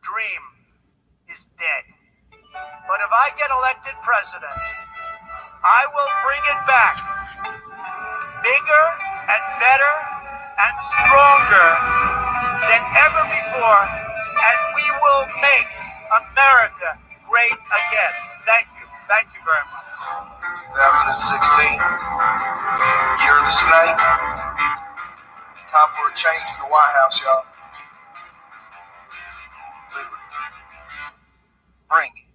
dream is dead. But if I get elected president, I will bring it back bigger and better and stronger than ever before, and we will make America great again. Thank you. Thank you very much. 2016, year of the snake. It's time for a change in the White House, y'all. Bring it.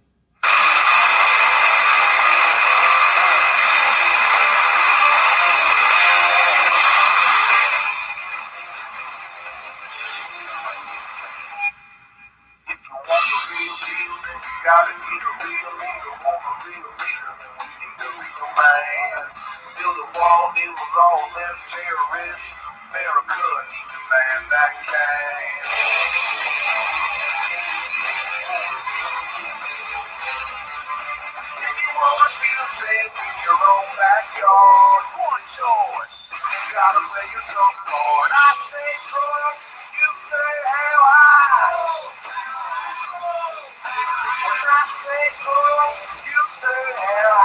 If you want the real deal, then you gotta get a real leader. Want a real leader, then we need a real man. Build a wall, deal with all them terrorists. America needs a man that can. If you wanna feel safe in your own backyard, one choice. You gotta play your trump card. I say Trump, you say hell when I say Trump, you say hell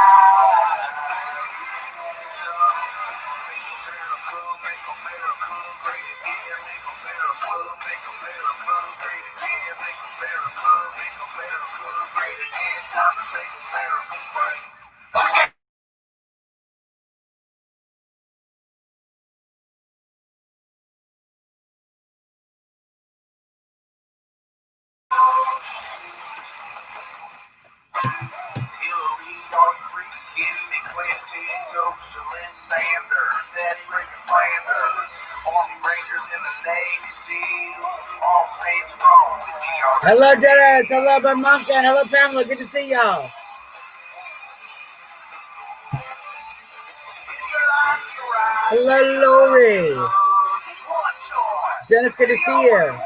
Make America great again. Make America, make America great again. Make America, make America great again. Time to make America great. Hillary, Martin Creek, Kennedy, Clinton, Socialist Sanders, Daddy Reagan Flanders, Army Rangers and the Navy SEALs, all staying strong with me. Hello, Dennis. Hello, Monken. Hello, Pamela. Good to see y'all. Hello, Lori. Dennis, good to see you.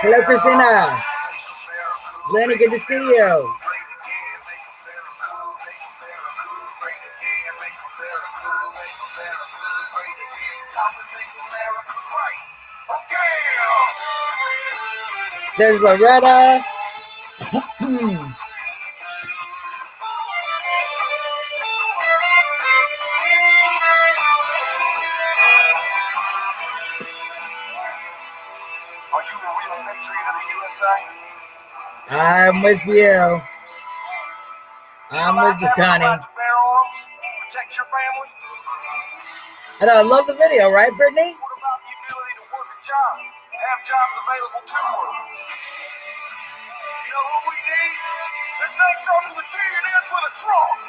Hello, Christina. Lenny, good to see you. There's Loretta. I'm with you. I'm with you, Connie. Protect your family. And I love the video, right, Brittany? What about the ability to work a job? Have jobs available to work. You know who we need? This name starts with a D and ends with a Trump.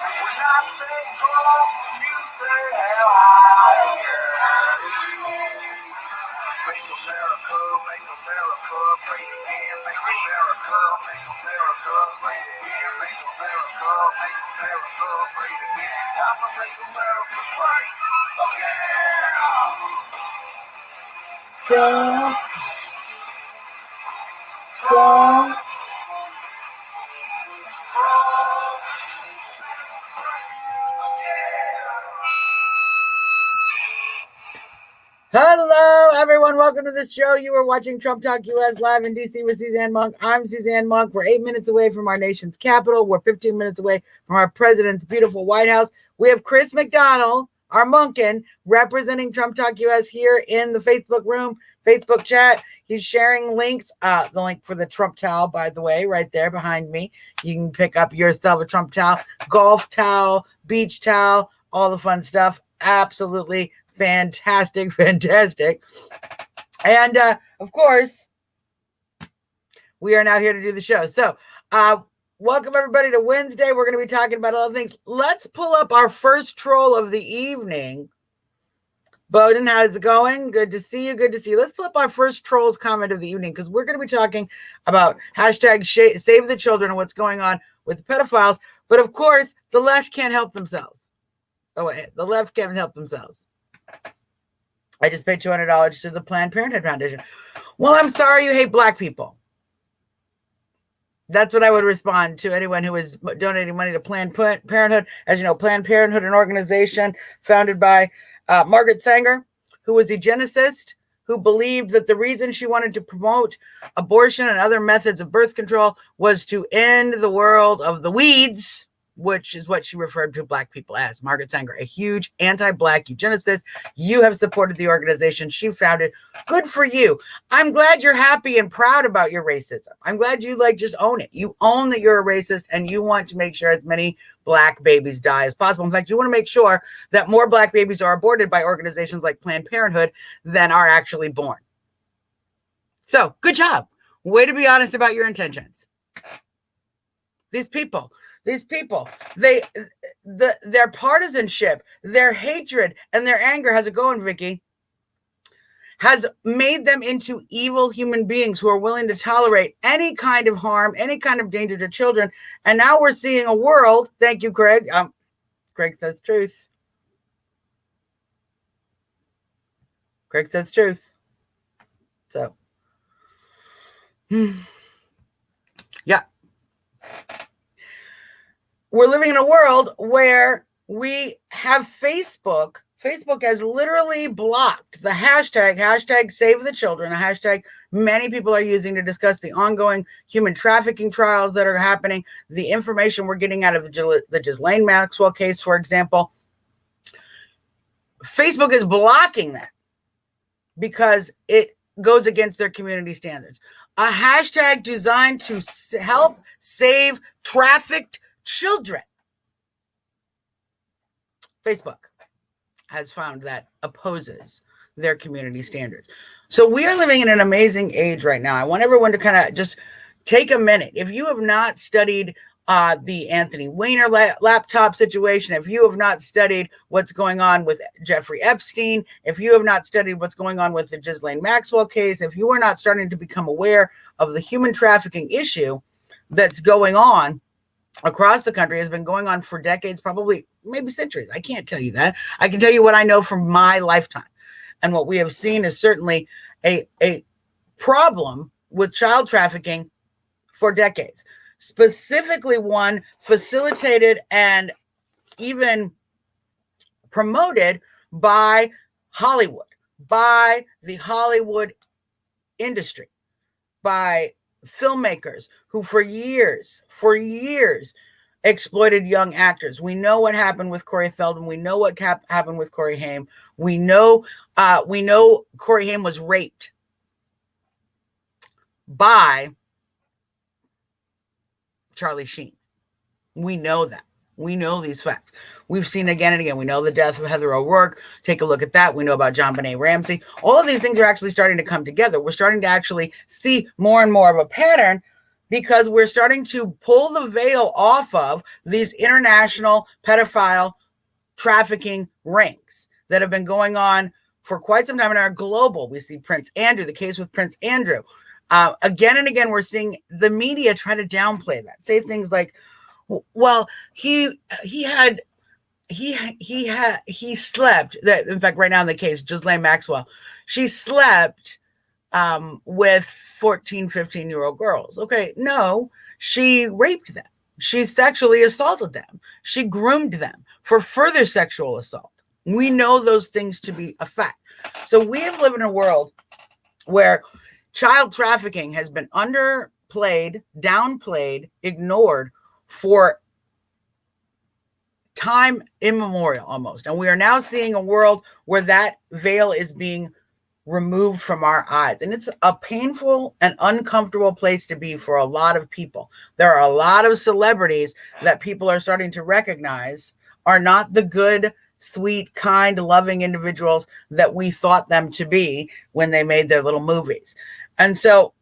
When I say Trump, you say hell Make America, make America great again. Make America, make America great again. Make America, make America great again. Time to make America great again. Trump. Trump. Hello, everyone. Welcome to the show. You are watching Trump Talk US live in DC with Suzzanne Monk. I'm Suzzanne Monk. We're 8 minutes away from our nation's capital. We're 15 minutes away from our president's beautiful White House. We have Chris McDonald, our Monkin, representing Trump Talk US here in the Facebook room, Facebook chat. He's sharing links. The link for the Trump towel, by the way, right there behind me. You can pick up yourself a Trump towel, golf towel, beach towel, all the fun stuff. Absolutely fantastic. And of course, we are now here to do the show. So welcome everybody to Wednesday. We're going to be talking about a lot of things. Let's pull up our first troll of the evening. Bowden, how's it going? Good to see you. Good to see you. Let's pull up our first trolls comment of the evening because we're going to be talking about hashtag save the children and what's going on with pedophiles. But of course, the left can't help themselves. Oh, wait, the left can't help themselves. I just paid $200 to the Planned Parenthood Foundation. Well, I'm sorry you hate Black people. That's what I would respond to anyone who is donating money to Planned Parenthood. As you know, Planned Parenthood, an organization founded by Margaret Sanger, who was a eugenicist, who believed that the reason she wanted to promote abortion and other methods of birth control was to end the world of the weeds, which is what she referred to Black people as. Margaret Sanger, a huge anti-Black eugenicist. You have supported the organization she founded. Good for you. I'm glad you're happy and proud about your racism. I'm glad you just own it. You own that you're a racist and you want to make sure as many Black babies die as possible. In fact, you want to make sure that more Black babies are aborted by organizations like Planned Parenthood than are actually born. So, good job. Way to be honest about your intentions. These people, their partisanship, their hatred, and their anger, how's it going, Vicky, has made them into evil human beings who are willing to tolerate any kind of harm, any kind of danger to children. And now we're seeing a world, thank you, Craig. Craig says truth. Craig says truth. So, yeah. We're living in a world where we have Facebook. Facebook has literally blocked the hashtag save the children, a hashtag many people are using to discuss the ongoing human trafficking trials that are happening, the information we're getting out of the Ghislaine Maxwell case, for example. Facebook is blocking that because it goes against their community standards. A hashtag designed to help save trafficked children. Facebook has found that opposes their community standards. So we are living in an amazing age right now. I want everyone to kind of just take a minute. If you have not studied the Anthony Weiner laptop situation, if you have not studied what's going on with Jeffrey Epstein, if you have not studied what's going on with the Ghislaine Maxwell case, if you are not starting to become aware of the human trafficking issue that's going on across the country, has been going on for decades, probably maybe centuries. I can't tell you that. I can tell you what I know from my lifetime. And what we have seen is certainly a problem with child trafficking for decades, specifically one facilitated and even promoted by Hollywood, by the Hollywood industry, by filmmakers who for years exploited young actors. We know what happened with Corey Feldman. We know what happened with Corey Haim. We know Corey Haim was raped by Charlie Sheen. We know that. We know these facts. We've seen again and again. We know the death of Heather O'Rourke. Take a look at that. We know about JonBenet Ramsey. All of these things are actually starting to come together. We're starting to actually see more and more of a pattern because we're starting to pull the veil off of these international pedophile trafficking rings that have been going on for quite some time and are global. We see Prince Andrew, the case with Prince Andrew. Again and again, we're seeing the media try to downplay that, say things like, well, he slept. In fact, right now in the case, Ghislaine Maxwell, she slept with 14, 15-year-old girls. Okay, no, she raped them. She sexually assaulted them. She groomed them for further sexual assault. We know those things to be a fact. So we have lived in a world where child trafficking has been underplayed, downplayed, ignored for time immemorial almost. And we are now seeing a world where that veil is being removed from our eyes. And it's a painful and uncomfortable place to be for a lot of people. There are a lot of celebrities that people are starting to recognize are not the good, sweet, kind, loving individuals that we thought them to be when they made their little movies. And so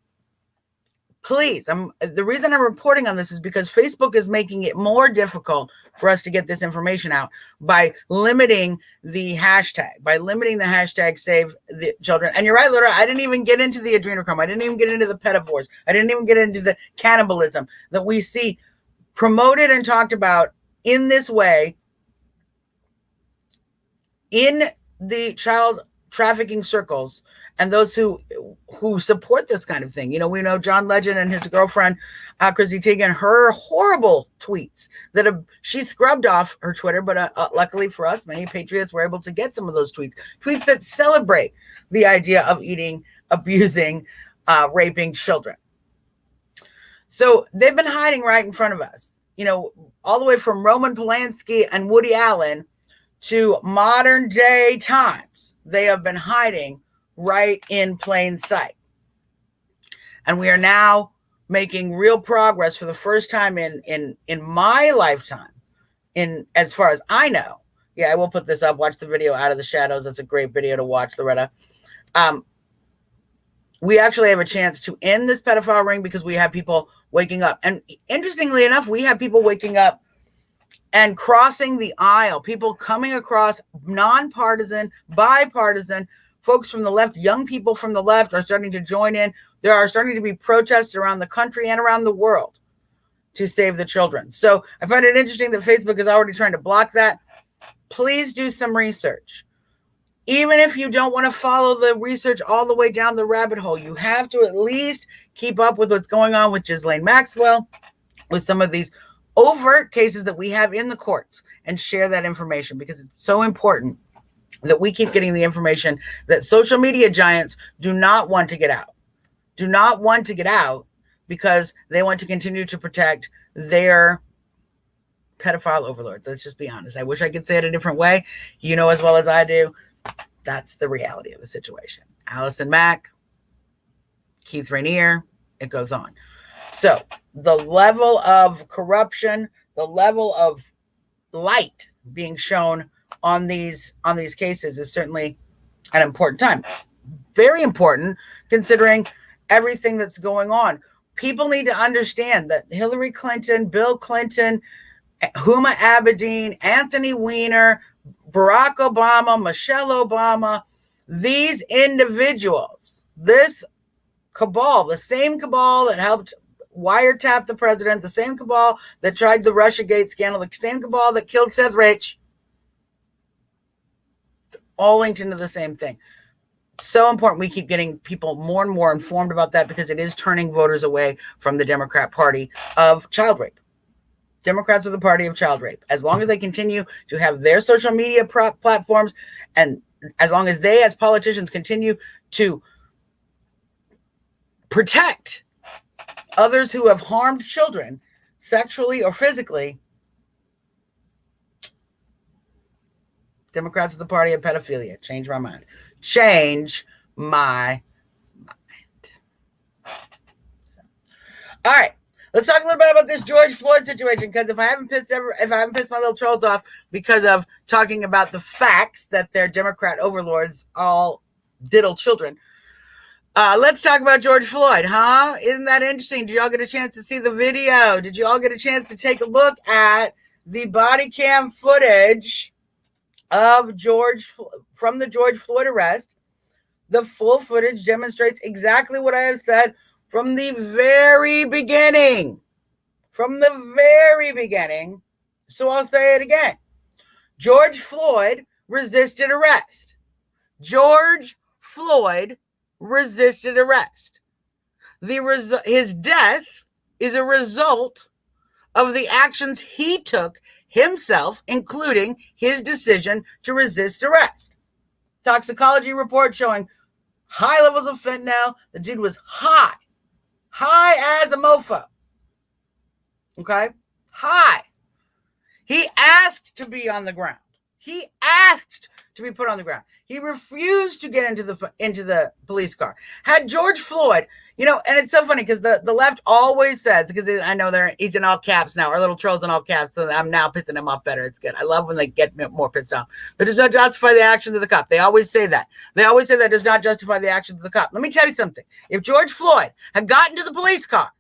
please, the reason I'm reporting on this is because Facebook is making it more difficult for us to get this information out by limiting the hashtag save the children. And you're right, Laura, I didn't even get into the adrenochrome. I didn't even get into the pedivores. I didn't even get into the cannibalism that we see promoted and talked about in this way in the child trafficking circles and those who support this kind of thing. You know, we know John Legend and his girlfriend, Chrissy Teigen, her horrible tweets that she scrubbed off her Twitter, but luckily for us, many patriots were able to get some of those tweets that celebrate the idea of eating, abusing, raping children. So they've been hiding right in front of us, you know, all the way from Roman Polanski and Woody Allen to modern day times. They have been hiding right in plain sight. And we are now making real progress for the first time in my lifetime, in as far as I know. Yeah, I will put this up. Watch the video Out of the Shadows. It's a great video to watch, Loretta. We actually have a chance to end this pedophile ring because we have people waking up. And interestingly enough, we have people waking up and crossing the aisle, people coming across, nonpartisan, bipartisan, folks from the left, young people from the left are starting to join in. There are starting to be protests around the country and around the world to save the children. So I find it interesting that Facebook is already trying to block that. Please do some research. Even if you don't want to follow the research all the way down the rabbit hole, you have to at least keep up with what's going on with Ghislaine Maxwell, with some of these overt cases that we have in the courts, and share that information, because it's so important that we keep getting the information that social media giants do not want to get out. Do not want to get out because they want to continue to protect their pedophile overlords. Let's just be honest. I wish I could say it a different way. You know as well as I do, that's the reality of the situation. Allison Mack, Keith Rainier, it goes on. So the level of corruption, the level of light being shown on these cases is certainly an important time. Very important considering everything that's going on. People need to understand that Hillary Clinton, Bill Clinton, Huma Abedin, Anthony Weiner, Barack Obama, Michelle Obama, these individuals, this cabal, the same cabal that helped wiretap the president, the same cabal that tried the Russiagate scandal, the same cabal that killed Seth Rich, all linked into the same thing. So important we keep getting people more and more informed about that, because it is turning voters away from the Democrat Party of child rape. Democrats are the party of child rape. As long as they continue to have their social media platforms, and as long as they, as politicians, continue to protect others who have harmed children sexually or physically, Democrats are the party of pedophilia. Change my mind. Change my mind. All right. Let's talk a little bit about this George Floyd situation, because if I haven't pissed my little trolls off because of talking about the facts that their Democrat overlords all diddle children, let's talk about George Floyd, huh? Isn't that interesting? Did y'all get a chance to see the video? Did you all get a chance to take a look at the body cam footage of from the George Floyd arrest? The full footage demonstrates exactly what I have said from the very beginning. From the very beginning. So I'll say it again. George Floyd resisted arrest. George Floyd resisted arrest. His death is a result of the actions he took himself, including his decision to resist arrest. Toxicology report showing high levels of fentanyl. The dude was high as a mofo. Okay? High. He asked to be on the ground. He asked to be put on the ground. He refused to get into the police car. Had George Floyd, and it's so funny because the left always says, because I know he's in all caps now, our little troll's in all caps, so I'm now pissing him off better. It's good. I love when they get more pissed off. That does not justify the actions of the cop. They always say that. They always say that does not justify the actions of the cop. Let me tell you something. If George Floyd had gotten to the police car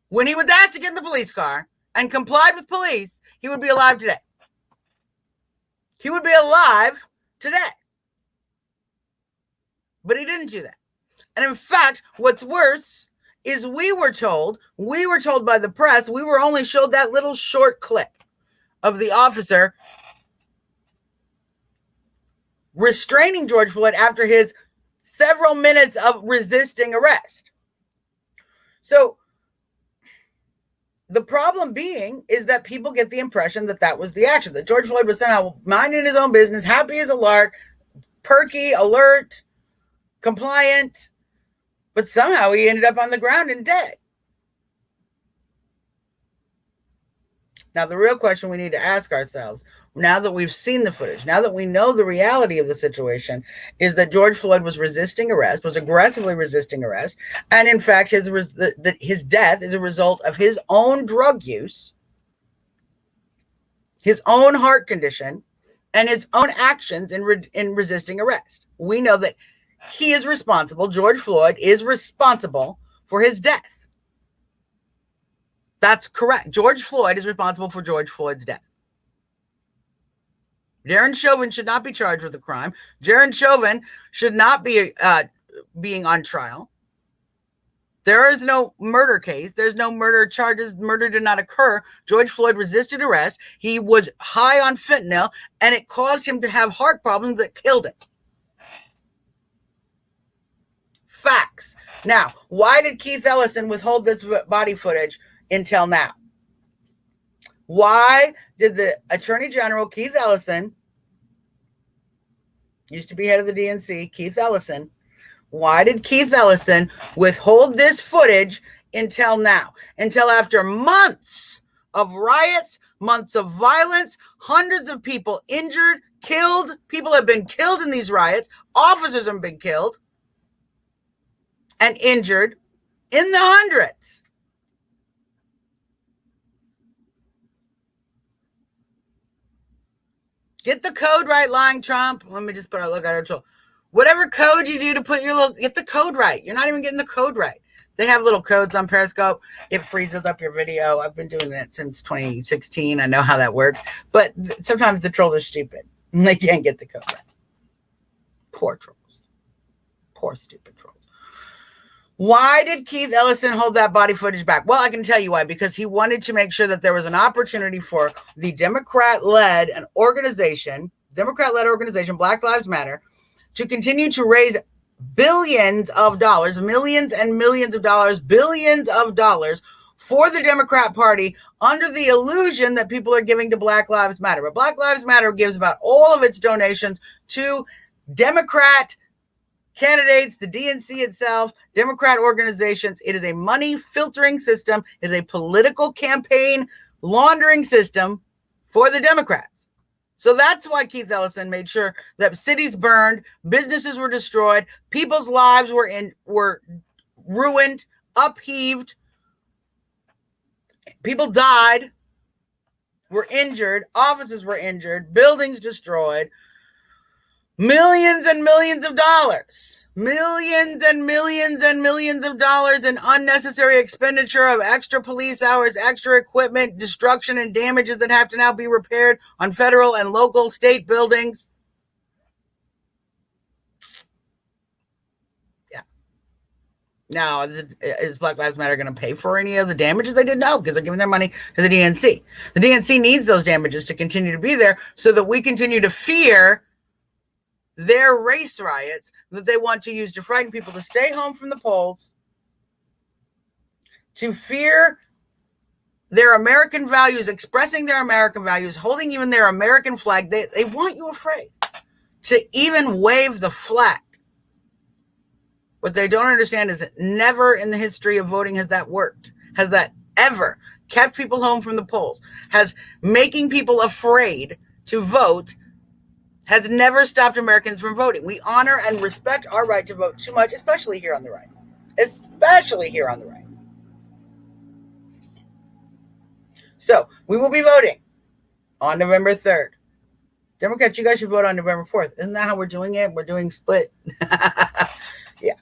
when he was asked to get in the police car and complied with police, he would be alive today. He would be alive today. But he didn't do that. And in fact, what's worse is we were told by the press, we were only showed that little short clip of the officer restraining George Floyd after his several minutes of resisting arrest. So the problem being is that people get the impression that that was the action, that George Floyd was somehow minding his own business, happy as a lark, perky, alert, compliant, but somehow he ended up on the ground and dead. Now, the real question we need to ask ourselves, now that we've seen the footage, now that we know the reality of the situation, is that George Floyd was resisting arrest, was aggressively resisting arrest, and in fact, his death is a result of his own drug use, his own heart condition, and his own actions in resisting arrest. We know that he is responsible, George Floyd is responsible for his death. That's correct. George Floyd is responsible for George Floyd's death. Derek Chauvin should not be charged with a crime. Derek Chauvin should not be being on trial. There is no murder case. There's no murder charges. Murder did not occur. George Floyd resisted arrest. He was high on fentanyl, and it caused him to have heart problems that killed him. Facts. Now, why did Keith Ellison withhold this body footage until now? Why did the Attorney General, Keith Ellison, used to be head of the DNC, Keith Ellison, why did Keith Ellison withhold this footage until now? Until after months of riots, months of violence, hundreds of people injured, killed, people have been killed in these riots, officers have been killed and injured in the hundreds. Get the code right, lying Trump. Let me just put a look at it. Whatever code you do to put your little, get the code right. You're not even getting the code right. They have little codes on Periscope. It freezes up your video. I've been doing that since 2016. I know how that works. But sometimes the trolls are stupid. And they can't get the code right. Poor trolls. Poor stupid trolls. Why did Keith Ellison hold that body footage back? Well, I can tell you why. Because he wanted to make sure that there was an opportunity for the Democrat-led organization, Black Lives Matter, to continue to raise billions of dollars, millions and millions of dollars, billions of dollars for the Democrat Party under the illusion that people are giving to Black Lives Matter. But Black Lives Matter gives about all of its donations to Democrat candidates, the DNC itself, Democrat organizations. It is a money filtering system, it is a political campaign laundering system for the Democrats. So that's why Keith Ellison made sure that cities burned, businesses were destroyed, people's lives were ruined, upheaved, people died, were injured, offices were injured, buildings destroyed. Millions and millions of dollars, millions and millions and millions of dollars in unnecessary expenditure of extra police hours, extra equipment, destruction and damages that have to now be repaired on federal and local state buildings. Yeah. Now, is Black Lives Matter going to pay for any of the damages they did? No, because they're giving their money to the DNC. The DNC needs those damages to continue to be there so that we continue to fear their race riots that they want to use to frighten people to stay home from the polls, to fear their American values, expressing their American values, holding even their American flag. They want you afraid to even wave the flag. What they don't understand is that never in the history of voting has that worked. Has that ever kept people home from the polls? Has making people afraid to vote has never stopped Americans from voting. We honor and respect our right to vote too much, especially here on the right. Especially here on the right. So we will be voting on November 3rd. Democrats, you guys should vote on November 4th. Isn't that how we're doing it? We're doing split. Yeah.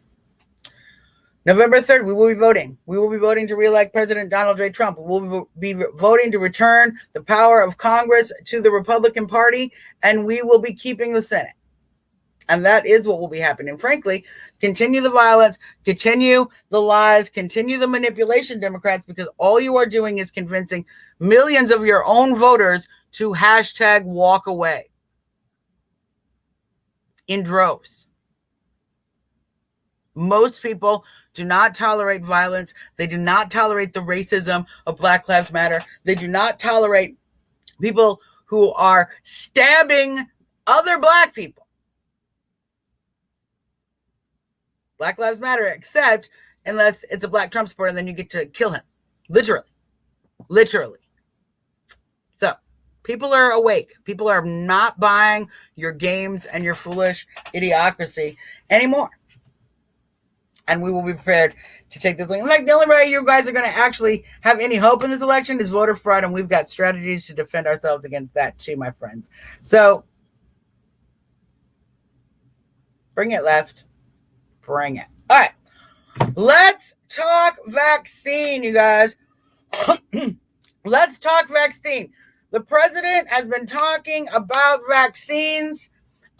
November 3rd, we will be voting. We will be voting to reelect President Donald J. Trump. We will be voting to return the power of Congress to the Republican Party, and we will be keeping the Senate. And that is what will be happening. Frankly, continue the violence, continue the lies, continue the manipulation, Democrats, because all you are doing is convincing millions of your own voters to hashtag walk away in droves. Most people do not tolerate violence. They do not tolerate the racism of Black Lives Matter. They do not tolerate people who are stabbing other Black people. Black Lives Matter, except unless it's a Black Trump supporter, and then you get to kill him. Literally. So people are awake. People are not buying your games and your foolish idiocracy anymore. And we will be prepared to take this thing. In fact, the only way you guys are going to actually have any hope in this election is voter fraud, and we've got strategies to defend ourselves against that too, my friends. So bring it left. Bring it. All right. Let's talk vaccine, you guys. Let's talk vaccine. The president has been talking about vaccines,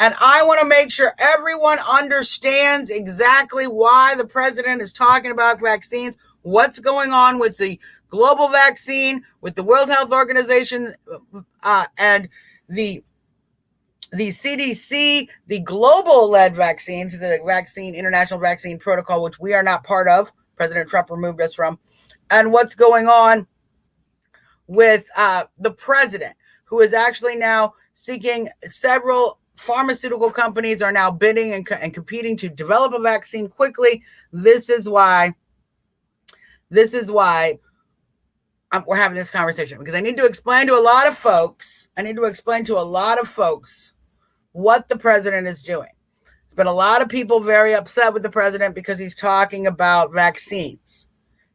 and I want to make sure everyone understands exactly why the president is talking about vaccines, what's going on with the global vaccine, with the World Health Organization, and the CDC, the global-led vaccines, the International Vaccine Protocol, which we are not part of. President Trump removed us from. And what's going on with the president, who is actually now seeking several pharmaceutical companies are now bidding and competing to develop a vaccine quickly. This is why we're having this conversation, because I need to explain to a lot of folks what the president is doing. There's been a lot of people very upset with the president because he's talking about vaccines.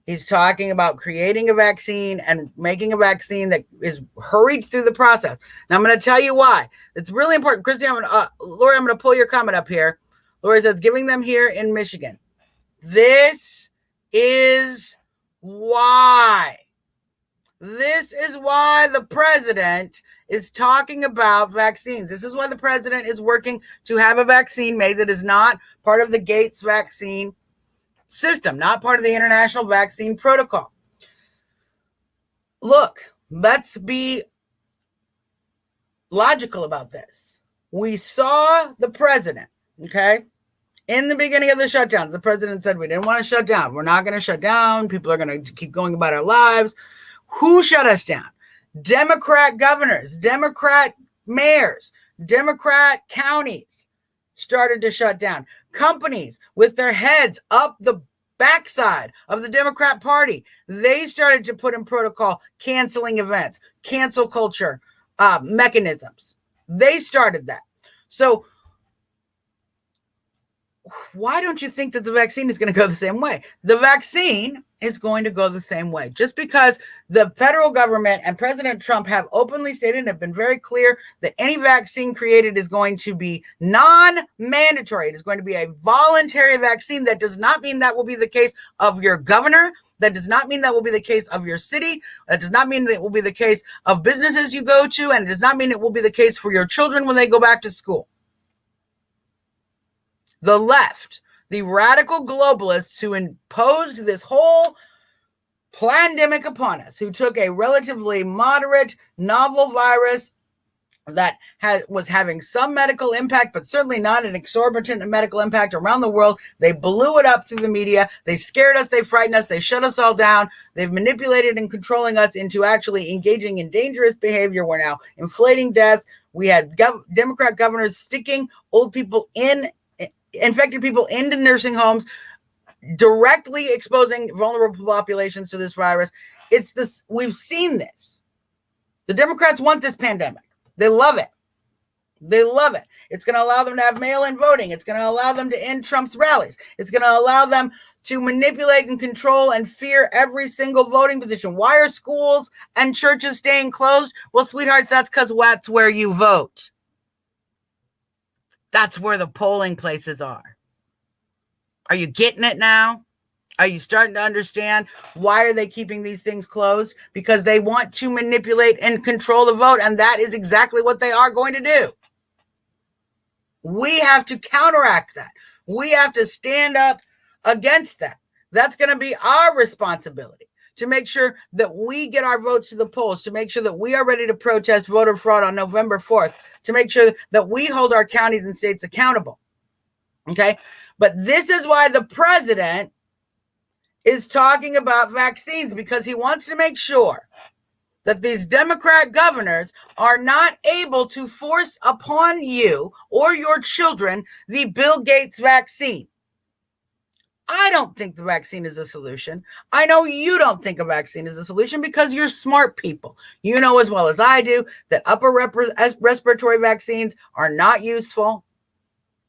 He's talking about creating a vaccine and making a vaccine that is hurried through the process. Now, I'm going to tell you why. It's really important. Christy, Lori, I'm going to pull your comment up here. Lori says, giving them here in Michigan. This is why. This is why the president is talking about vaccines. This is why the president is working to have a vaccine made that is not part of the Gates vaccine system, not part of the International Vaccine Protocol. Look, let's be logical about this. We saw the president, okay? In the beginning of the shutdowns, the president said we didn't want to shut down. We're not going to shut down. People are going to keep going about our lives. Who shut us down? Democrat governors, Democrat mayors, Democrat counties started to shut down. Companies with their heads up the backside of the Democrat Party, they started to put in protocol canceling events, cancel culture mechanisms. They started that. So why don't you think that the vaccine is going to go the same way? The vaccine is going to go the same way. Just because the federal government and President Trump have openly stated and have been very clear that any vaccine created is going to be non-mandatory. It is going to be a voluntary vaccine. That does not mean that will be the case of your governor. That does not mean that will be the case of your city. That does not mean that it will be the case of businesses you go to. And it does not mean it will be the case for your children when they go back to school. The left, the radical globalists who imposed this whole pandemic upon us, who took a relatively moderate, novel virus that was having some medical impact, but certainly not an exorbitant medical impact around the world. They blew it up through the media. They scared us. They frightened us. They shut us all down. They've manipulated and controlling us into actually engaging in dangerous behavior. We're now inflating deaths. We had Democrat governors sticking infected people into nursing homes, directly exposing vulnerable populations to this virus. We've seen this. The Democrats want this pandemic. They love it. They love it. It's going to allow them to have mail-in voting. It's going to allow them to end Trump's rallies. It's going to allow them to manipulate and control and fear every single voting position. Why are schools and churches staying closed? Well, sweethearts, that's because that's where you vote. That's where the polling places are. Are you getting it now? Are you starting to understand why are they keeping these things closed? Because they want to manipulate and control the vote, and that is exactly what they are going to do. We have to counteract that. We have to stand up against that. That's going to be our responsibility, to make sure that we get our votes to the polls, to make sure that we are ready to protest voter fraud on November 4th, to make sure that we hold our counties and states accountable. Okay? But this is why the president is talking about vaccines, because he wants to make sure that these Democrat governors are not able to force upon you or your children the Bill Gates vaccine. I don't think the vaccine is a solution. I know you don't think a vaccine is a solution because you're smart people. You know as well as I do that upper respiratory vaccines are not useful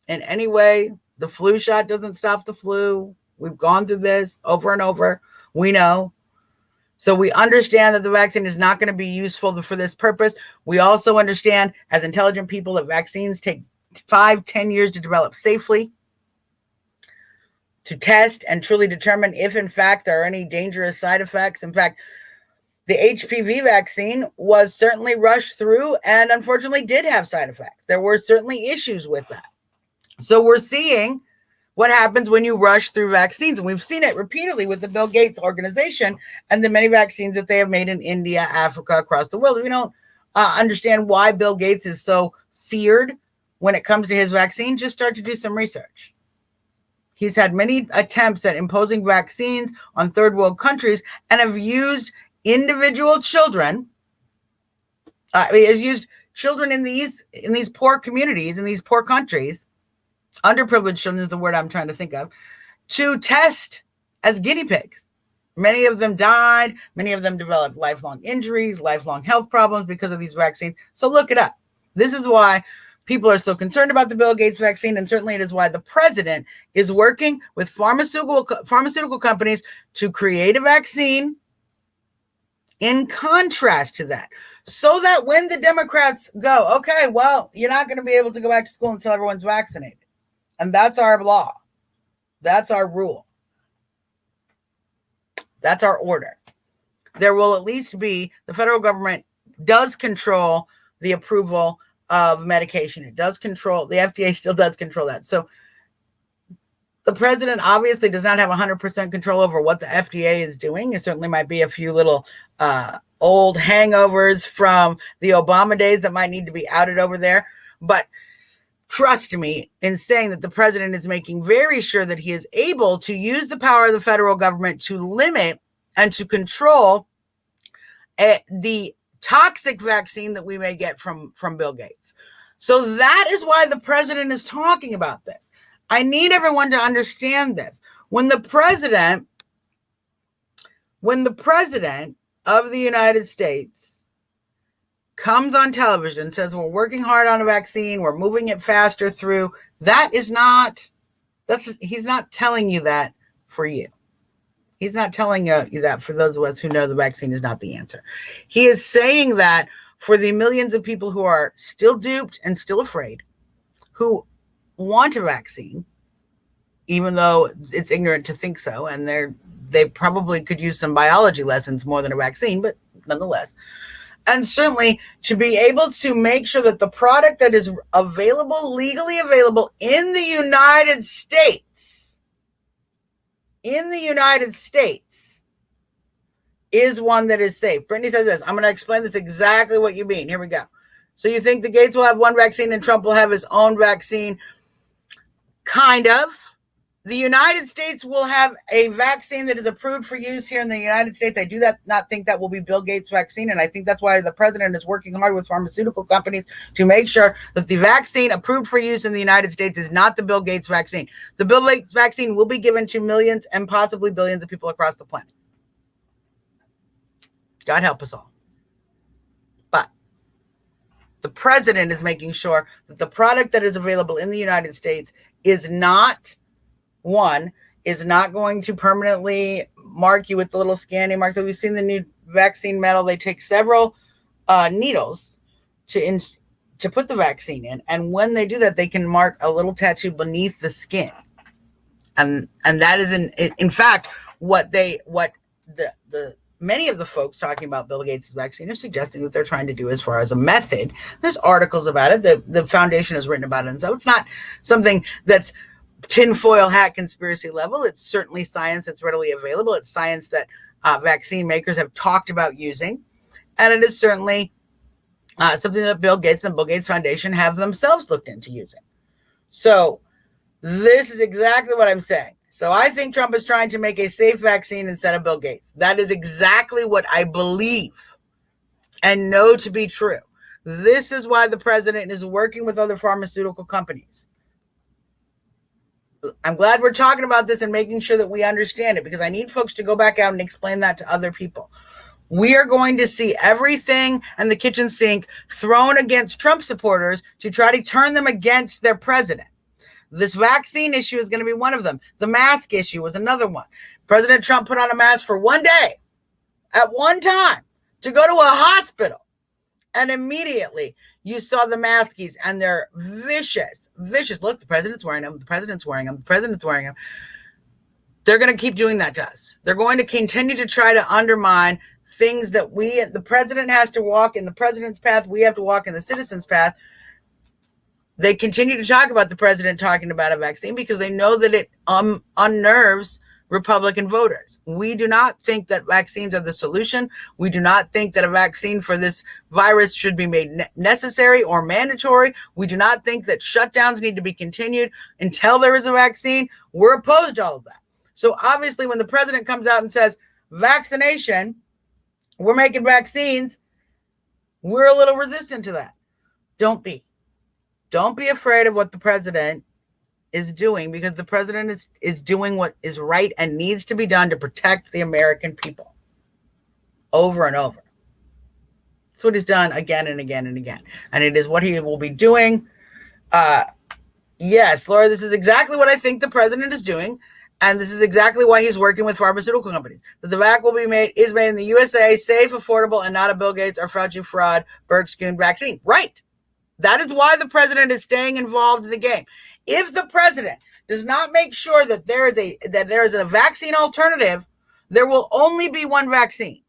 in any way. The flu shot doesn't stop the flu. We've gone through this over and over. We know. So we understand that the vaccine is not going to be useful for this purpose. We also understand as intelligent people that vaccines take 5-10 years to develop safely, to test and truly determine if in fact there are any dangerous side effects. In fact, the HPV vaccine was certainly rushed through and unfortunately did have side effects. There were certainly issues with that. So we're seeing what happens when you rush through vaccines. And we've seen it repeatedly with the Bill Gates organization and the many vaccines that they have made in India, Africa, across the world. We don't understand why Bill Gates is so feared when it comes to his vaccine. Just start to do some research. He's had many attempts at imposing vaccines on third world countries and have used individual children. He has used children in these poor communities, in these poor countries. Underprivileged children is the word I'm trying to think of, to test as guinea pigs. Many of them died. Many of them developed lifelong injuries, lifelong health problems because of these vaccines. So look it up. This is why people are so concerned about the Bill Gates vaccine, and certainly it is why the president is working with pharmaceutical companies to create a vaccine in contrast to that, so that when the Democrats go, okay, well, you're not going to be able to go back to school until everyone's vaccinated. And that's our law. That's our rule. That's our order. There will at least be, the federal government does control the approval of medication. It does control, the FDA still does control that. So the president obviously does not have 100% control over what the FDA is doing. There certainly might be a few little old hangovers from the Obama days that might need to be outed over there. But trust me in saying that the president is making very sure that he is able to use the power of the federal government to limit and to control the toxic vaccine that we may get from Bill Gates. So that is why the president is talking about this. I need everyone to understand this. When the president of the United States comes on television and says, we're working hard on a vaccine, we're moving it faster through, he's not telling you that for you. He's not telling you that for those of us who know the vaccine is not the answer. He is saying that for the millions of people who are still duped and still afraid, who want a vaccine, even though it's ignorant to think so, and they probably could use some biology lessons more than a vaccine, but nonetheless. And certainly to be able to make sure that the product that is available, legally available in the United States, is one that is safe. Brittany says this. I'm going to explain this exactly what you mean. Here we go. So you think the Gates will have one vaccine and Trump will have his own vaccine? Kind of. The United States will have a vaccine that is approved for use here in the United States. I do not think that will be Bill Gates' vaccine, and I think that's why the president is working hard with pharmaceutical companies to make sure that the vaccine approved for use in the United States is not the Bill Gates vaccine. The Bill Gates vaccine will be given to millions and possibly billions of people across the planet. God help us all. But the president is making sure that the product that is available in the United States is not going to permanently mark you with the little scanning mark that we've seen the new vaccine metal. They take several needles to put the vaccine in. And when they do that, they can mark a little tattoo beneath the skin. And that is in fact, what the many of the folks talking about Bill Gates' vaccine are suggesting that they're trying to do as far as a method. There's articles about it. The foundation has written about it. And so it's not something that's tinfoil hat conspiracy level. It's certainly science that's readily available. It's science that vaccine makers have talked about using. And it is certainly something that Bill Gates and the Bill Gates Foundation have themselves looked into using. So this is exactly what I'm saying. So I think Trump is trying to make a safe vaccine instead of Bill Gates. That is exactly what I believe and know to be true. This is why the president is working with other pharmaceutical companies. I'm glad we're talking about this and making sure that we understand it, because I need folks to go back out and explain that to other people. We are going to see everything and the kitchen sink thrown against Trump supporters to try to turn them against their president. This vaccine issue is going to be one of them. The mask issue was another one. President Trump put on a mask for one day at one time to go to a hospital. And immediately you saw the maskies and they're vicious. Look, the president's wearing them. The president's wearing them. The president's wearing them. They're going to keep doing that to us. They're going to continue to try to undermine things that the president has to walk in the president's path. We have to walk in the citizen's path. They continue to talk about the president talking about a vaccine because they know that it unnerves Republican voters. We do not think that vaccines are the solution. We do not think that a vaccine for this virus should be made necessary or mandatory. We do not think that shutdowns need to be continued until there is a vaccine. We're opposed to all of that. So obviously when the president comes out and says vaccination, we're making vaccines, we're a little resistant to that. Don't be afraid of what the president is doing, because the president is doing what is right and needs to be done to protect the American people over and over. That's what he's done again and again and again. And it is what he will be doing. Yes, Laura, this is exactly what I think the president is doing. And this is exactly why he's working with pharmaceutical companies. That the vac is made in the USA, safe, affordable, and not a Bill Gates or Fauci fraud, Bergskuhn vaccine. Right. That is why the president is staying involved in the game. If the president does not make sure that there is a vaccine alternative, there will only be one vaccine.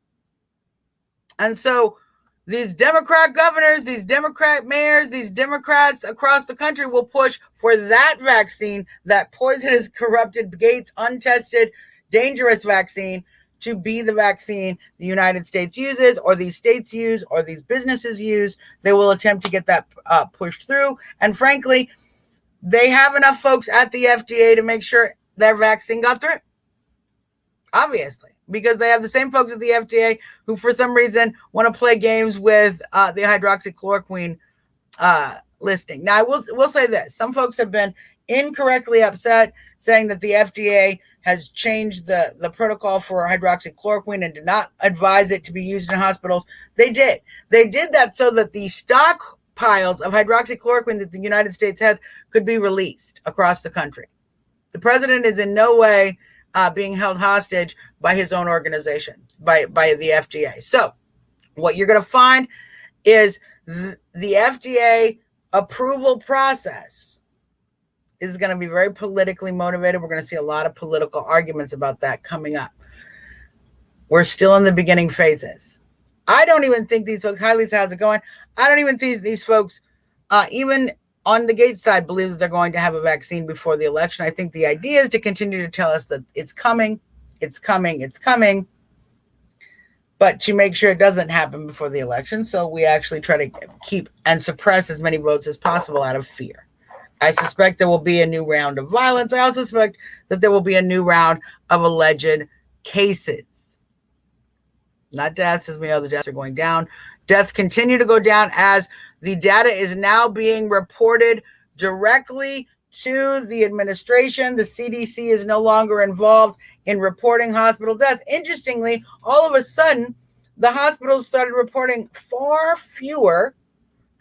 And so these Democrat governors, these Democrat mayors, these Democrats across the country will push for that vaccine, that poisonous, corrupted, Gates, untested, dangerous vaccine, to be the vaccine the United States uses, or these states use, or these businesses use. They will attempt to get that pushed through. And frankly, they have enough folks at the FDA to make sure their vaccine got through. Obviously, because they have the same folks at the FDA who, for some reason, want to play games with the hydroxychloroquine listing. Now, I will say this. Some folks have been incorrectly upset, saying that the FDA has changed the protocol for hydroxychloroquine and did not advise it to be used in hospitals. They did. They did that so that the stockpiles of hydroxychloroquine that the United States had could be released across the country. The president is in no way being held hostage by his own organization, by the FDA. So what you're going to find is the FDA approval process is going to be very politically motivated. We're going to see a lot of political arguments about that coming up. We're still in the beginning phases. I don't even think these folks, hi Lisa, how's it going? I don't even think these folks, even on the Gates side, believe that they're going to have a vaccine before the election. I think the idea is to continue to tell us that it's coming, but to make sure it doesn't happen before the election. So we actually try to keep and suppress as many votes as possible out of fear. I suspect there will be a new round of violence. I also suspect that there will be a new round of alleged cases. Not deaths, as we know the deaths are going down. Deaths continue to go down as the data is now being reported directly to the administration. The CDC is no longer involved in reporting hospital deaths. Interestingly, all of a sudden, the hospitals started reporting far fewer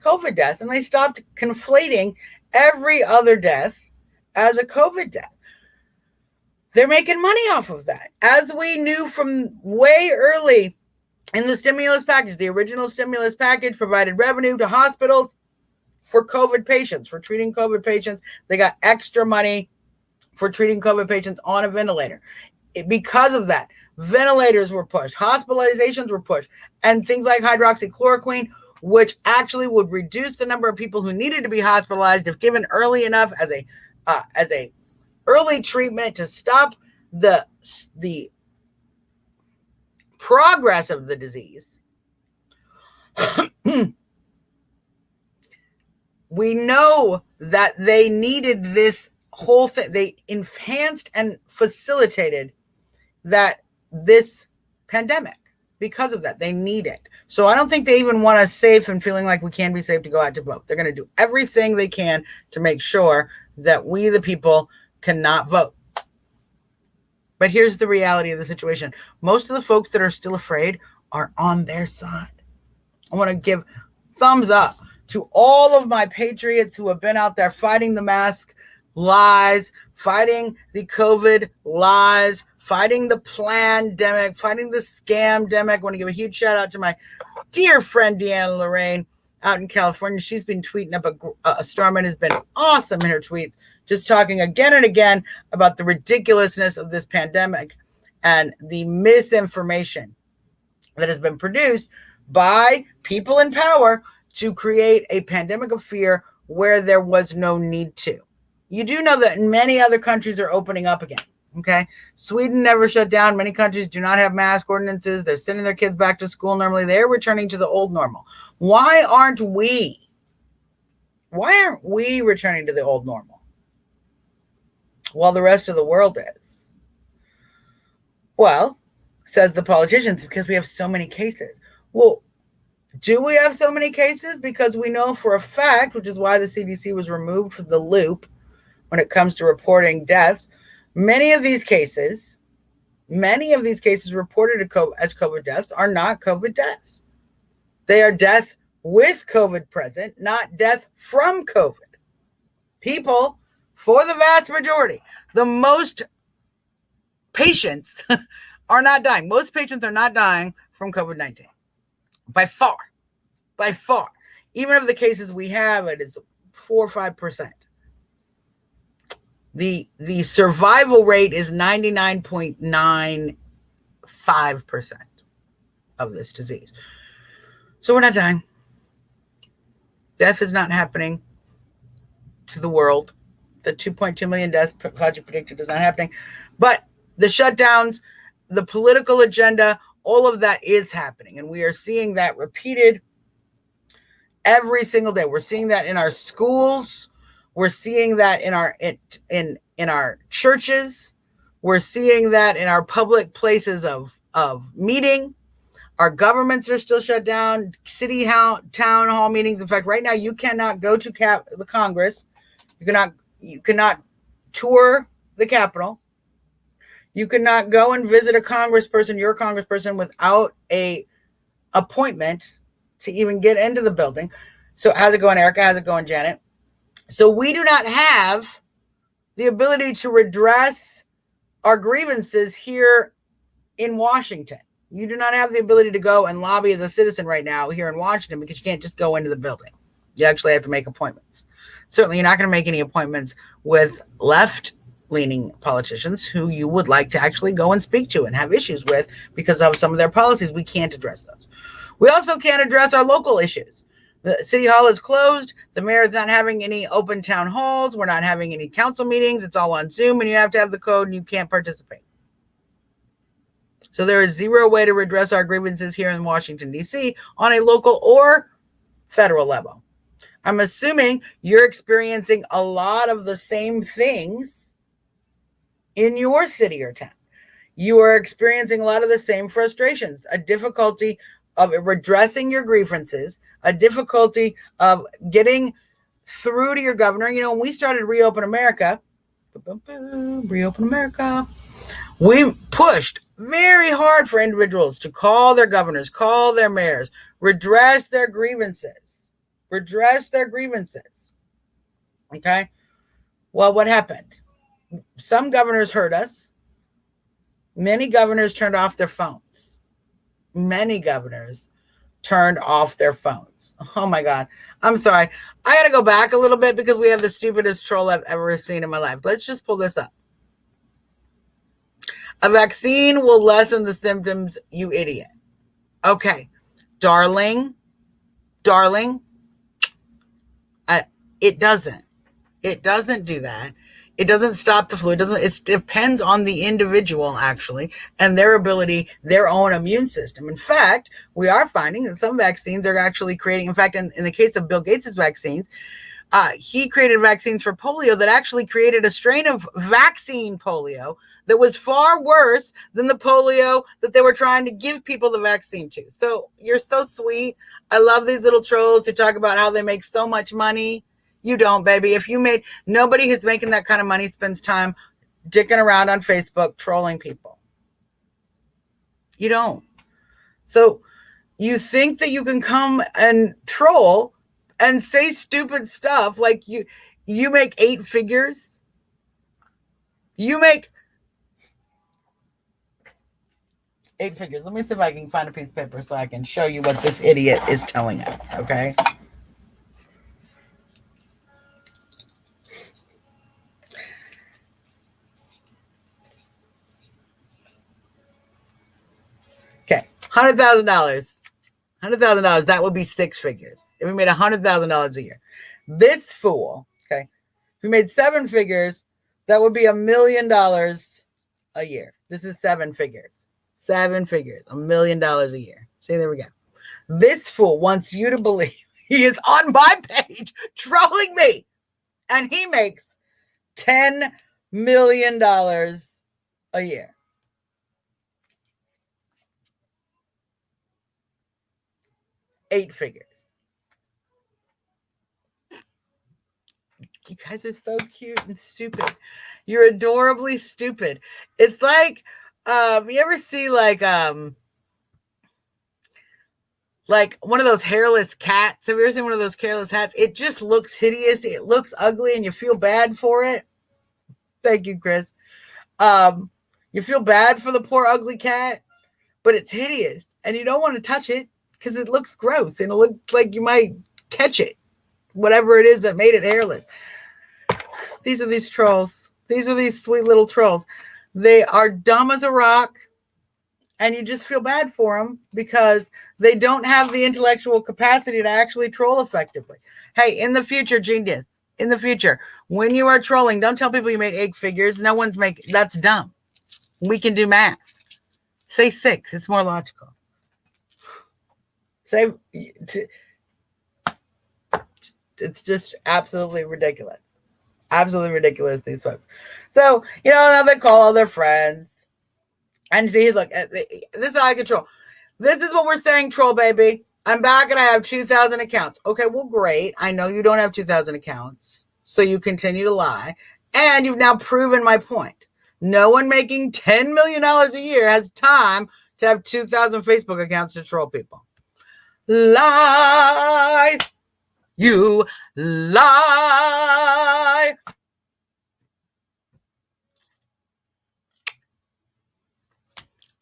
COVID deaths, and they stopped conflating every other death as a COVID death. They're making money off of that. As we knew from way early in the stimulus package, the original stimulus package provided revenue to hospitals for COVID patients, for treating COVID patients. They got extra money for treating COVID patients on a ventilator. Because of that, Ventilators were pushed. Hospitalizations were pushed. And things like hydroxychloroquine, which actually would reduce the number of people who needed to be hospitalized if given early enough as a early treatment to stop the progress of the disease. We know that they needed this whole thing. They enhanced and facilitated this pandemic because of that. They need it. So I don't think they even want us safe and feeling like we can be safe to go out to vote. They're going to do everything they can to make sure that we, the people, cannot vote. But here's the reality of the situation. Most of the folks that are still afraid are on their side. I want to give thumbs up to all of my patriots who have been out there fighting the mask lies, fighting the COVID lies, fighting the plandemic, fighting the scamdemic. I want to give a huge shout out to my dear friend Deanna Lorraine out in California. She's been tweeting up a storm and has been awesome in her tweets, just talking again and again about the ridiculousness of this pandemic and the misinformation that has been produced by people in power to create a pandemic of fear where there was no need to. You do know that many other countries are opening up again, okay? Sweden never shut down. Many countries do not have mask ordinances. They're sending their kids back to school normally. They're returning to the old normal. Why aren't we? Why aren't we returning to the old normal while the rest of the world is? Well, says the politicians, because we have so many cases. Well, do we have so many cases? Because we know for a fact, which is why the CDC was removed from the loop when it comes to reporting deaths, many of these cases reported as COVID deaths are not COVID deaths. They are death with COVID present, not death from COVID. People, for the vast majority, the most patients are not dying. Most patients are not dying from COVID-19. By far. Even of the cases we have, it is 4 or 5%. The survival rate is 99.95% of this disease. So we're not dying. Death is not happening to the world. The 2.2 million deaths Fauci predicted is not happening. But the shutdowns, the political agenda, all of that is happening. And we are seeing that repeated every single day. We're seeing that in our schools. We're seeing that in our churches. We're seeing that in our public places of meeting. Our governments are still shut down. City town hall meetings. In fact, right now you cannot go to the Congress. You cannot tour the Capitol. You cannot go and visit your congressperson, without a appointment to even get into the building. So how's it going, Erica? How's it going, Janet? So we do not have the ability to redress our grievances here in Washington. You do not have the ability to go and lobby as a citizen right now here in Washington because you can't just go into the building. You actually have to make appointments. Certainly, you're not going to make any appointments with left-leaning politicians who you would like to actually go and speak to and have issues with because of some of their policies. We can't address those. We also can't address our local issues. The city hall is closed. The mayor is not having any open town halls. We're not having any council meetings. It's all on Zoom, and you have to have the code, and you can't participate. So there is zero way to redress our grievances here in Washington, D.C. on a local or federal level. I'm assuming you're experiencing a lot of the same things in your city or town. You are experiencing a lot of the same frustrations, a difficulty of redressing your grievances, a difficulty of getting through to your governor. You know, when we started Reopen America, we pushed very hard for individuals to call their governors, call their mayors, redress their grievances. Okay? Well, what happened? Some governors heard us. Many governors turned off their phones. Oh my God. I'm sorry. I got to go back a little bit because we have the stupidest troll I've ever seen in my life. Let's just pull this up. A vaccine will lessen the symptoms, you idiot. Okay. Darling, it doesn't. It doesn't do that. It doesn't stop the flu. It depends on the individual, actually, and their ability, their own immune system. In fact, we are finding that some vaccines are actually creating, in fact, in the case of Bill Gates' vaccines, he created vaccines for polio that actually created a strain of vaccine polio that was far worse than the polio that they were trying to give people the vaccine to. So you're so sweet. I love these little trolls who talk about how they make so much money. You don't, baby. Nobody who's making that kind of money spends time dicking around on Facebook trolling people. You don't. So you think that you can come and troll and say stupid stuff like you make 8 figures. You make 8 figures. Let me see if I can find a piece of paper so I can show you what this idiot is telling us, okay? Okay, $100,000. $100,000, that would be 6 figures. If we made $100,000 a year. This fool, okay, if we made 7 figures, that would be $1 million a year. This is 7 figures. 7 figures, $1 million a year. See, there we go. This fool wants you to believe he is on my page trolling me, and he makes $10 million a year. $8 figures. You guys are so cute and stupid. You're adorably stupid. It's like, you ever see like one of those hairless cats? Have you ever seen one of those hairless cats? It just looks hideous. It looks ugly, and you feel bad for it. Thank you, Chris. You feel bad for the poor ugly cat, but it's hideous, and you don't want to touch it because it looks gross, and it looks like you might catch it, whatever it is that made it hairless. These are these trolls. These are these sweet little trolls. They are dumb as a rock, and you just feel bad for them because they don't have the intellectual capacity to actually troll effectively. Hey, in the future, genius, in the future, when you are trolling, don't tell people you made 8 figures. No one's making, that's dumb. We can do math. Say 6. It's more logical. Say, it's just absolutely ridiculous. Absolutely ridiculous, these folks. So, now they call all their friends. And see, look, this is how I control. This is what we're saying, troll baby. I'm back and I have 2,000 accounts. Okay, well, great. I know you don't have 2,000 accounts. So you continue to lie. And you've now proven my point. No one making $10 million a year has time to have 2,000 Facebook accounts to troll people. Lie. You lie.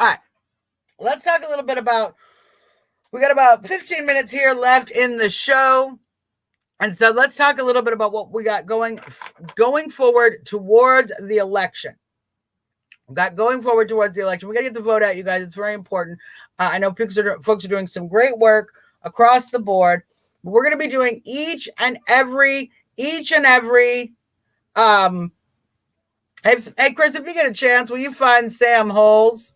All right. Let's talk a little bit about, we got about 15 minutes here left in the show. And so let's talk a little bit about what we got going forward towards the election. We got going forward towards the election. We got to get the vote out, you guys. It's very important. I know folks are doing some great work across the board. We're going to be doing each and every, hey, Chris, if you get a chance, will you find Sam Holes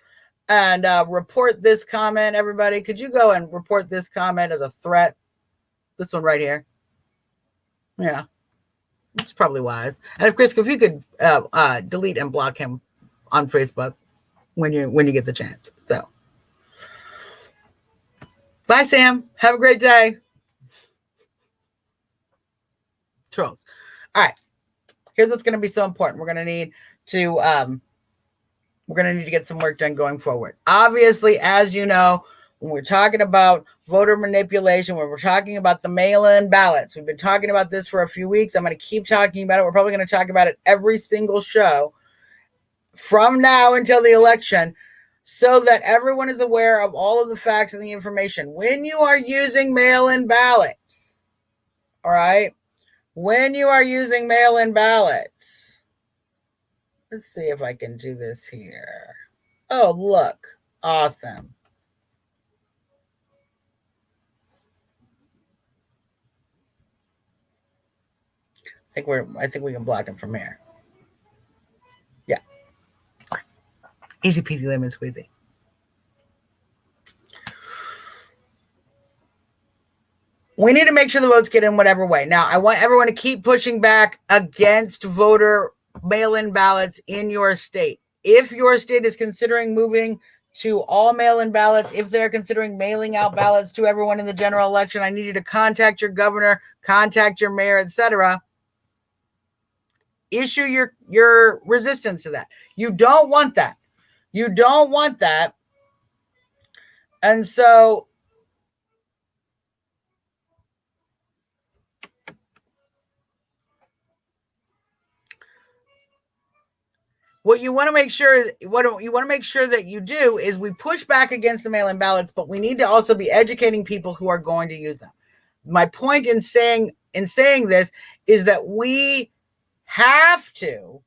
and report this comment, everybody? Could you go and report this comment as a threat? This one right here. Yeah, it's probably wise. And if Chris, if you could delete and block him on Facebook when you get the chance. So, bye, Sam. Have a great day. Trolls. All right. Here's what's going to be so important. We're going to need to get some work done going forward. Obviously, as you know, when we're talking about voter manipulation, when we're talking about the mail-in ballots, we've been talking about this for a few weeks. I'm going to keep talking about it. We're probably going to talk about it every single show from now until the election, so that everyone is aware of all of the facts and the information. When you are using mail-in ballots, all right? When you are using mail-in ballots, let's see if I can do this here. Oh, look. Awesome. I think we can block him from here. Yeah. Easy peasy lemon squeezy. We need to make sure the votes get in whatever way. Now, I want everyone to keep pushing back against voter mail-in ballots in your state. If your state is considering moving to all mail-in ballots, if they're considering mailing out ballots to everyone in the general election, I need you to contact your governor, contact your mayor, etc. Issue your resistance to that. You don't want that. You don't want that. And so what you want to make sure that you do is we push back against the mail-in ballots, but we need to also be educating people who are going to use them. My point in saying this is that we have to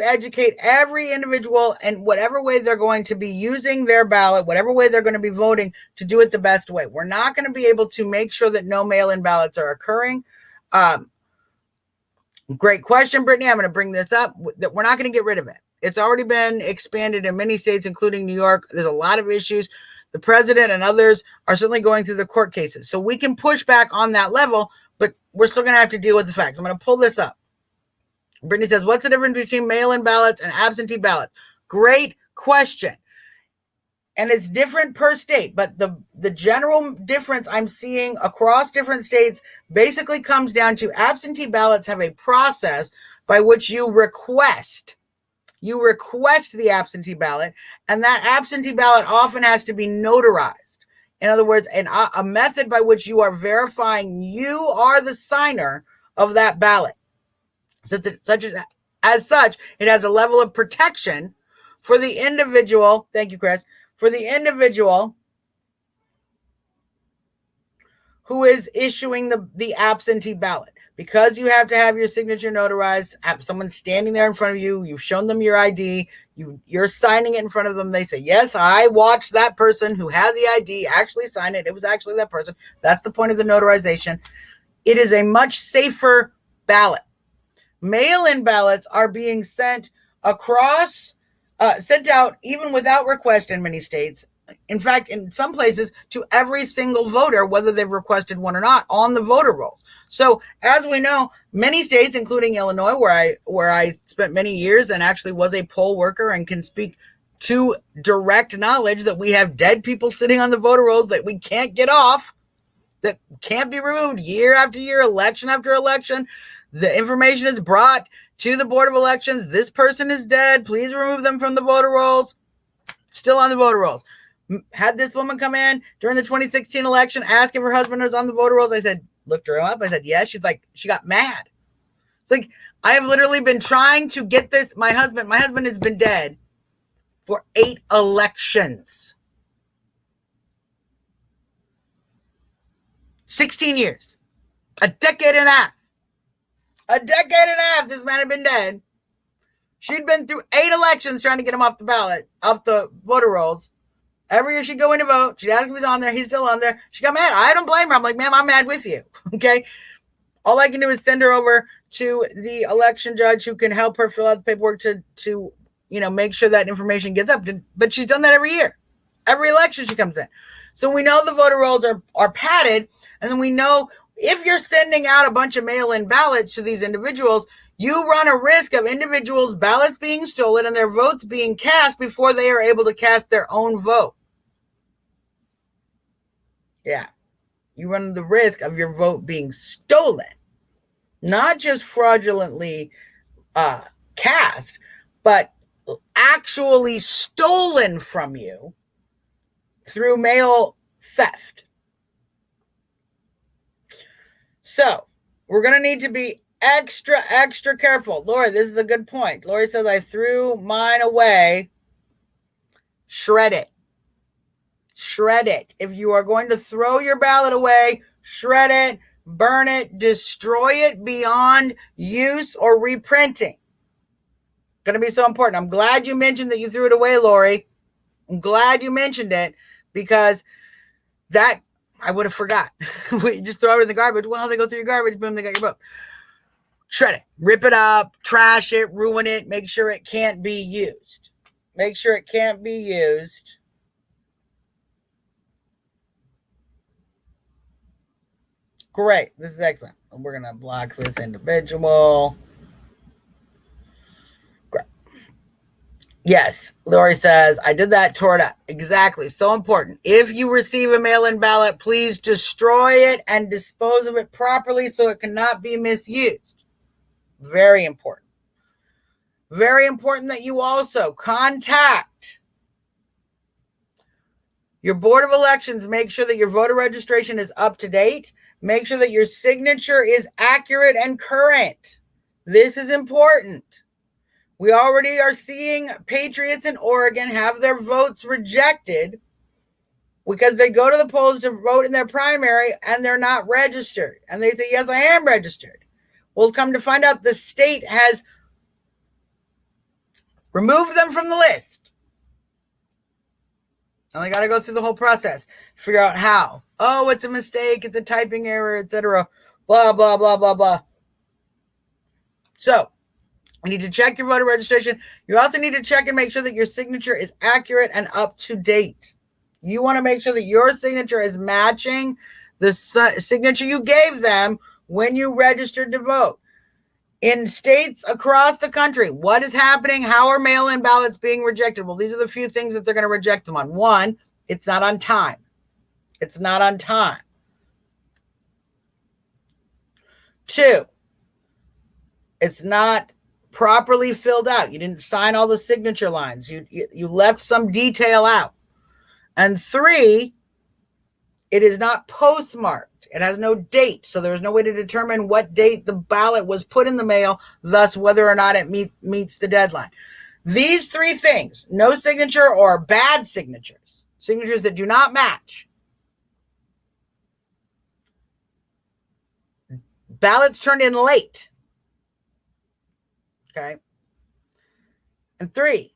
educate every individual in whatever way they're going to be using their ballot, whatever way they're going to be voting, to do it the best way. We're not going to be able to make sure that no mail-in ballots are occurring. Great question, Brittany. I'm going to bring this up. That we're not going to get rid of it. It's already been expanded in many states, including New York. There's a lot of issues. The president and others are certainly going through the court cases. So we can push back on that level, but we're still going to have to deal with the facts. I'm going to pull this up. Brittany says, what's the difference between mail-in ballots and absentee ballots? Great question. And it's different per state, but the general difference I'm seeing across different states basically comes down to absentee ballots have a process by which you request the absentee ballot, and that absentee ballot often has to be notarized. In other words, a method by which you are verifying you are the signer of that ballot. As such, it has a level of protection for the individual. Thank you, Chris. For the individual who is issuing the absentee ballot, because you have to have your signature notarized, have someone standing there in front of you, you've shown them your ID, you're signing it in front of them, they say, yes, I watched that person who had the ID actually sign it, it was actually that person. That's the point of the notarization. It is a much safer ballot. Mail-in ballots are being sent out even without request in many states. In fact, in some places, to every single voter, whether they've requested one or not, on the voter rolls. So, as we know, many states, including Illinois, where I spent many years and actually was a poll worker and can speak to direct knowledge that we have dead people sitting on the voter rolls that we can't get off, that can't be removed year after year, election after election. The information is brought to the Board of Elections. This person is dead. Please remove them from the voter rolls. Still on the voter rolls. Had this woman come in during the 2016 election, ask if her husband was on the voter rolls. I said, looked her up. I said, yes. She's like, she got mad. It's like, I have literally been trying to get this. My husband has been dead for 8 elections. 16 years. A decade and a half. This man had been dead. She'd been through 8 elections trying to get him off the ballot, off the voter rolls. Every year she'd go in to vote. She'd ask if he was on there. He's still on there. She got mad. I don't blame her. I'm like, ma'am, I'm mad with you. Okay. All I can do is send her over to the election judge who can help her fill out the paperwork to make sure that information gets up. But she's done that every year. Every election she comes in. So we know the voter rolls are padded. And then we know if you're sending out a bunch of mail-in ballots to these individuals, you run a risk of individuals' ballots being stolen and their votes being cast before they are able to cast their own vote. Yeah. You run the risk of your vote being stolen. Not just fraudulently cast, but actually stolen from you through mail theft. So, we're going to need to be extra careful. Lori, this is a good point. Lori says, I threw mine away. Shred it. Shred it. If you are going to throw your ballot away, shred it, burn it, destroy it beyond use or reprinting. Going to be so important. I'm glad you mentioned that you threw it away, Lori. I'm glad you mentioned it because that I would have forgot. We just throw it in the garbage. Well, they go through your garbage. Boom, they got your vote. Shred it, rip it up, trash it, ruin it, make sure it can't be used. Make sure it can't be used. Great. This is excellent. We're going to block this individual. Great. Yes, Lori says, I did that, tore it up. Exactly. So important. If you receive a mail-in ballot, please destroy it and dispose of it properly so it cannot be misused. Very important. Very important that you also contact your Board of Elections. Make sure that your voter registration is up to date. Make sure that your signature is accurate and current. This is important. We already are seeing patriots in Oregon have their votes rejected because they go to the polls to vote in their primary and they're not registered. And they say, yes, I am registered. Well, come to find out the state has removed them from the list. And they got to go through the whole process, figure out how. Oh, it's a mistake, it's a typing error, etc. Blah, blah, blah, blah, blah. So, you need to check your voter registration. You also need to check and make sure that your signature is accurate and up to date. You want to make sure that your signature is matching the signature you gave them when you registered to vote. In states across the country, what is happening? How are mail-in ballots being rejected? Well, these are the few things that they're going to reject them on. One, it's not on time. It's not on time. Two, it's not properly filled out. You didn't sign all the signature lines. You left some detail out. And three, it is not postmarked. It has no date, so there's no way to determine what date the ballot was put in the mail, thus whether or not it meets the deadline. These three things, no signature or bad signatures, signatures that do not match, ballots turned in late, okay, and three,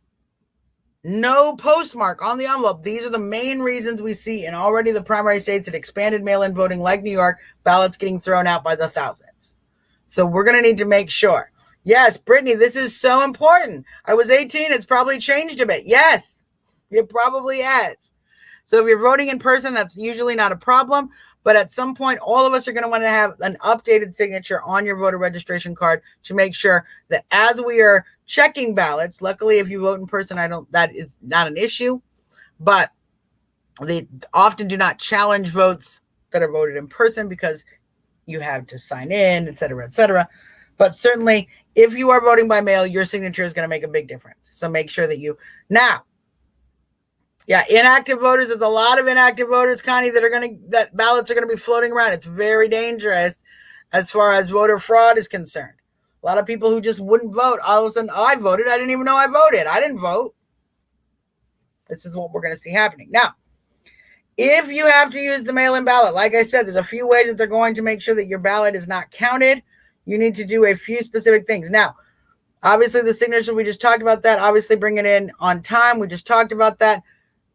no postmark on the envelope. These are the main reasons we see in already the primary states that expanded mail-in voting like New York, ballots getting thrown out by the thousands. So we're going to need to make sure. Yes, Brittany, this is so important. I was 18. It's probably changed a bit. Yes, it probably has. So if you're voting in person, that's usually not a problem. But at some point, all of us are going to want to have an updated signature on your voter registration card to make sure that as we are checking ballots, luckily, if you vote in person, that is not an issue, but they often do not challenge votes that are voted in person because you have to sign in, et cetera, et cetera. But certainly, if you are voting by mail, your signature is going to make a big difference. So make sure that now, yeah, inactive voters. There's a lot of inactive voters, Connie, that ballots are going to be floating around. It's very dangerous as far as voter fraud is concerned. A lot of people who just wouldn't vote. All of a sudden, I voted. I didn't even know I voted. I didn't vote. This is what we're going to see happening. Now, if you have to use the mail-in ballot, like I said, there's a few ways that they're going to make sure that your ballot is not counted. You need to do a few specific things. Now, obviously, the signature, we just talked about that. Obviously, bring it in on time. We just talked about that.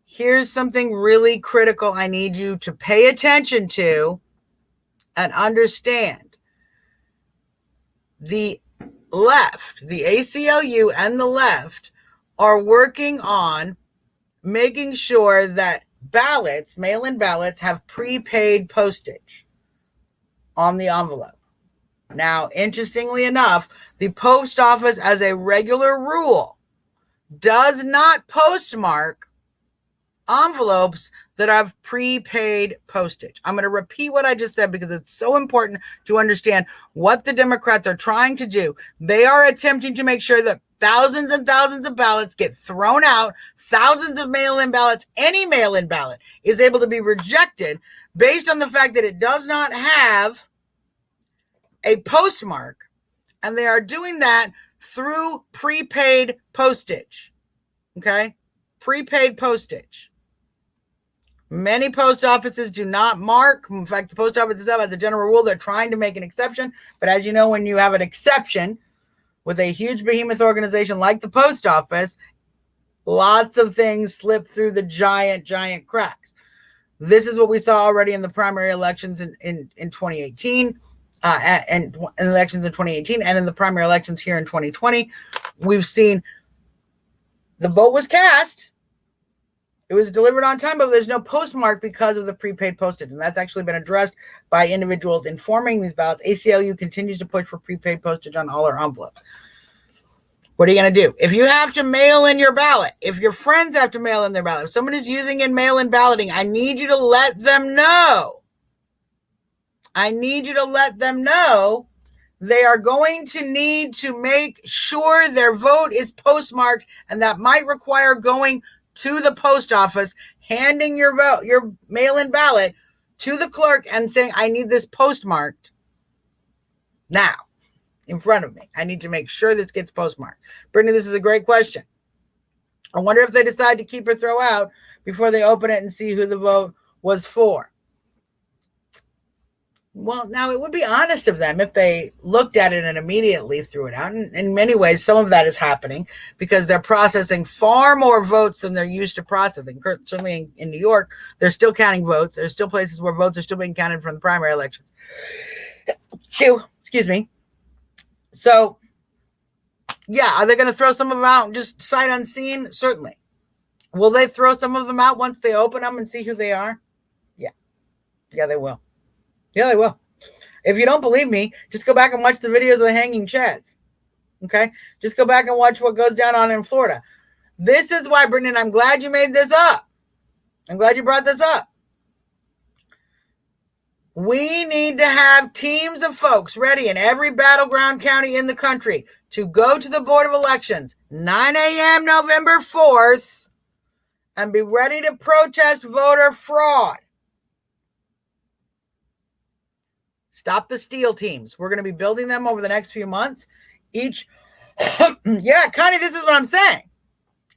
Here's something really critical I need you to pay attention to and understand. The left, the ACLU and the left are working on making sure that ballots, mail-in ballots, have prepaid postage on the envelope. Now, interestingly enough, the post office, as a regular rule, does not postmark envelopes that have prepaid postage. I'm going to repeat what I just said because it's so important to understand what the Democrats are trying to do. They are attempting to make sure that thousands and thousands of ballots get thrown out, thousands of mail-in ballots, any mail-in ballot is able to be rejected based on the fact that it does not have a postmark, and they are doing that through prepaid postage. Okay? Prepaid postage. Many post offices do not mark. In fact, the post office itself, as a general rule, they're trying to make an exception. But as you know, when you have an exception, with a huge behemoth organization like the post office, lots of things slip through the giant cracks. This is what we saw already in the primary elections in 2018, and in elections in 2018, and in the primary elections here in 2020. We've seen the vote was cast. It was delivered on time, but there's no postmark because of the prepaid postage. And that's actually been addressed by individuals informing these ballots. ACLU continues to push for prepaid postage on all our envelopes. What are you going to do? If you have to mail in your ballot, if your friends have to mail in their ballot, if someone is using in mail-in balloting, I need you to let them know. I need you to let them know they are going to need to make sure their vote is postmarked, and that might require going to the post office, handing your vote, your mail-in ballot to the clerk and saying, I need this postmarked now in front of me. I need to make sure this gets postmarked. Brittany, this is a great question. I wonder if they decide to keep or throw out before they open it and see who the vote was for. Well, now it would be honest of them if they looked at it and immediately threw it out. And in many ways, some of that is happening because they're processing far more votes than they're used to processing. Certainly in New York, they're still counting votes. There's still places where votes are still being counted from the primary elections. Excuse me. So, yeah, are they going to throw some of them out just sight unseen? Certainly. Will they throw some of them out once they open them and see who they are? Yeah. Yeah, they will. Yeah, they will. If you don't believe me, just go back and watch the videos of the hanging chads. Okay? Just go back and watch what goes down on in Florida. This is why, Brendan, I'm glad you made this up. I'm glad you brought this up. We need to have teams of folks ready in every battleground county in the country to go to the Board of Elections 9 a.m. November 4th and be ready to protest voter fraud. Stop the steal teams. We're going to be building them over the next few months. Yeah, Connie, this is what I'm saying.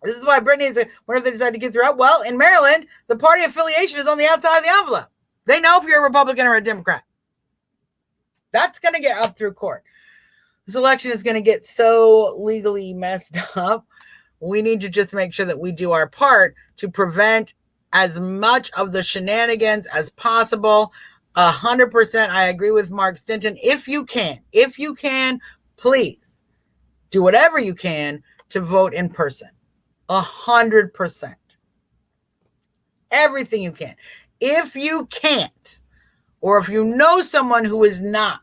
This is why Brittany is, what if they decide to get through? Well, in Maryland, the party affiliation is on the outside of the envelope. They know if you're a Republican or a Democrat. That's going to get up through court. This election is going to get so legally messed up. We need to just make sure that we do our part to prevent as much of the shenanigans as possible. 100%. I agree with Mark Stinton. If you can, please do whatever you can to vote in person. 100%. Everything you can. If you can't, or if you know someone who is not,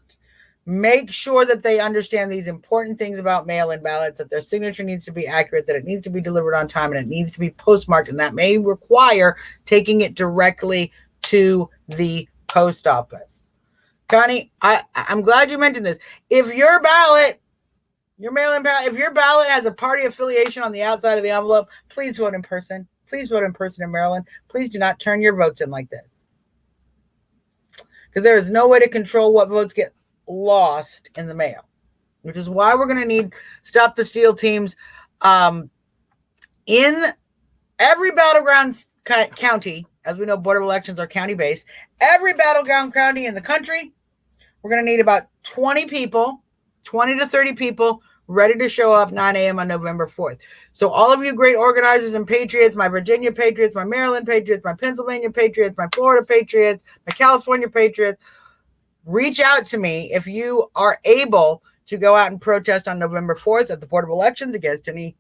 make sure that they understand these important things about mail-in ballots, that their signature needs to be accurate, that it needs to be delivered on time, and it needs to be postmarked, and that may require taking it directly to the post office. Connie, I'm glad you mentioned this. If your ballot, your mail-in ballot, if your ballot has a party affiliation on the outside of the envelope, please vote in person. Please vote in person in Maryland. Please do not turn your votes in like this. Because there is no way to control what votes get lost in the mail, which is why we're going to need Stop the Steal teams in every battleground county. As we know, Board of Elections are county-based. Every battleground county in the country, we're going to need about 20 people, 20 to 30 people ready to show up 9 a.m. on November 4th. So all of you great organizers and patriots, my Virginia patriots, my Maryland patriots, my Pennsylvania patriots, my Florida patriots, my California patriots, reach out to me if you are able to go out and protest on November 4th at the Board of Elections against any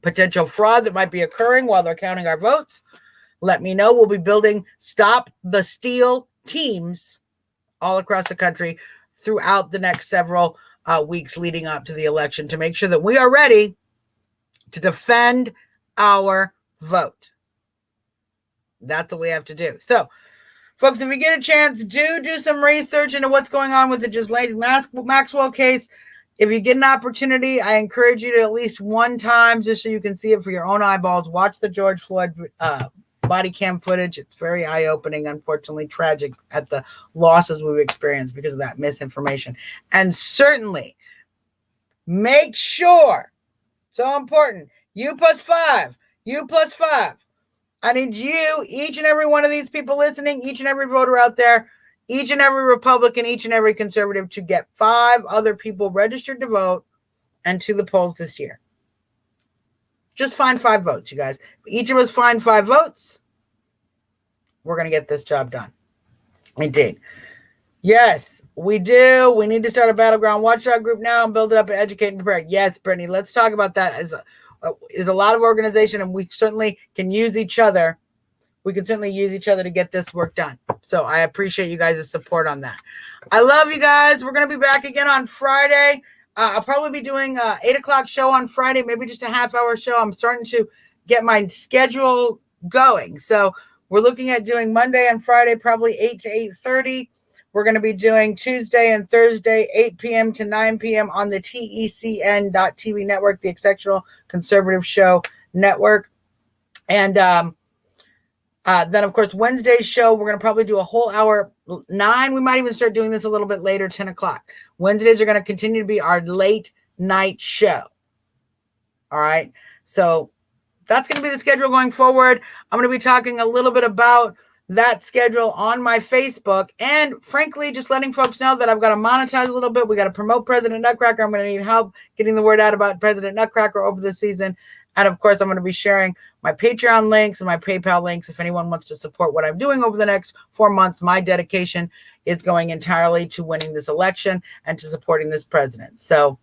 potential fraud that might be occurring while they're counting our votes. Let me know. We'll be building Stop the Steal teams all across the country throughout the next several weeks leading up to the election to make sure that we are ready to defend our vote. That's what we have to do. So, folks, if you get a chance, do some research into what's going on with the Ghislaine Maxwell case. If you get an opportunity, I encourage you to at least one time, just so you can see it for your own eyeballs, watch the George Floyd body cam footage. It's very eye-opening, unfortunately tragic at the losses we've experienced because of that misinformation. And certainly make sure, so important, you plus five. I need you, each and every one of these people listening, each and every voter out there, each and every Republican, each and every conservative to get 5 other people registered to vote and to the polls this year. Just find 5 votes, you guys. Each of us find 5 votes. We're going to get this job done. Indeed. Yes, we do. We need to start a battleground watchdog group now and build it up and educate and prepare. Yes, Brittany, let's talk about that. As a lot of organization, and we certainly can use each other. We can certainly use each other to get this work done. So I appreciate you guys' support on that. I love you guys. We're going to be back again on Friday. I'll probably be doing an 8 o'clock show on Friday, maybe just a half-hour show. I'm starting to get my schedule going. So we're looking at doing Monday and Friday, probably 8 to 8:30. We're going to be doing Tuesday and Thursday, 8 p.m. to 9 p.m. on the TECN.TV network, the Exceptional Conservative Show Network. And then, of course, Wednesday's show, we're going to probably do a whole hour, 9. We might even start doing this a little bit later, 10 o'clock. Wednesdays are going to continue to be our late night show. All right. So that's going to be the schedule going forward. I'm going to be talking a little bit about that schedule on my Facebook, and frankly, just letting folks know that I've got to monetize a little bit. We got to promote President Nutcracker. I'm going to need help getting the word out about President Nutcracker over the season. And of course, I'm going to be sharing my Patreon links and my PayPal links. If anyone wants to support what I'm doing over the next 4 months, my dedication is going entirely to winning this election and to supporting this president. So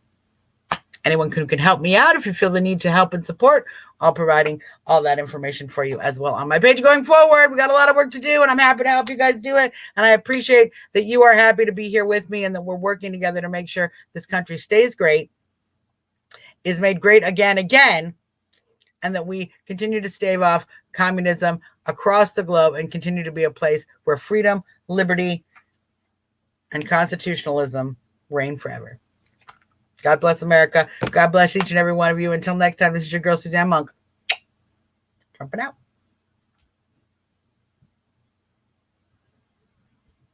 anyone who can help me out, if you feel the need to help and support, I'll providing all that information for you as well on my page going forward. We got a lot of work to do, and I'm happy to help you guys do it. And I appreciate that you are happy to be here with me and that we're working together to make sure this country stays great, is made great again, and that we continue to stave off communism across the globe and continue to be a place where freedom, liberty, and constitutionalism reign forever. God bless America. God bless each and every one of you. Until next time, this is your girl, Suzzanne Monk. Trumping out.